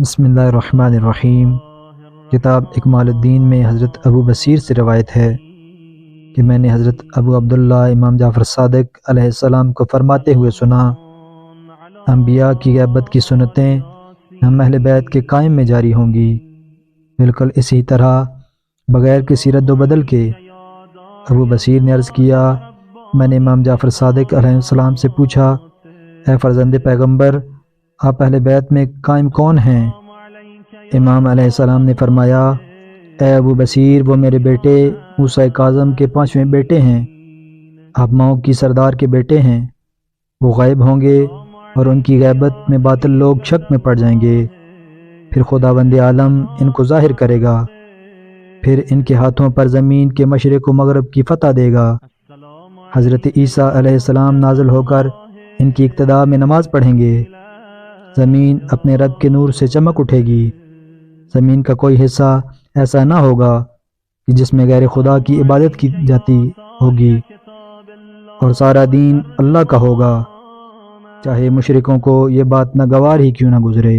بسم اللہ الرحمن الرحیم۔ کتاب اکمال الدین میں حضرت ابو بصیر سے روایت ہے کہ میں نے حضرت ابو عبداللہ امام جعفر صادق علیہ السلام کو فرماتے ہوئے سنا، انبیاء کی غیبت کی سنتیں ہم اہل بیت کے قائم میں جاری ہوں گی، بالکل اسی طرح بغیر کسی رد و بدل کے۔ ابو بصیر نے عرض کیا، میں نے امام جعفر صادق علیہ السلام سے پوچھا، اے فرزند پیغمبر، آپ اہل بیت میں قائم کون ہیں؟ امام علیہ السلام نے فرمایا، اے ابو بصیر، وہ میرے بیٹے موسیٰ کاظم کے 5ویں بیٹے ہیں، آپ ماؤں کی سردار کے بیٹے ہیں۔ وہ غائب ہوں گے اور ان کی غیبت میں باطل لوگ شک میں پڑ جائیں گے، پھر خداوند عالم ان کو ظاہر کرے گا، پھر ان کے ہاتھوں پر زمین کے مشرق و مغرب کی فتح دے گا۔ حضرت عیسیٰ علیہ السلام نازل ہو کر ان کی اقتداء میں نماز پڑھیں گے، زمین اپنے رب کے نور سے چمک اٹھے گی، زمین کا کوئی حصہ ایسا نہ ہوگا کہ جس میں غیر خدا کی عبادت کی جاتی ہوگی، اور سارا دین اللہ کا ہوگا، چاہے مشرکوں کو یہ بات ناگوار ہی کیوں نہ گزرے۔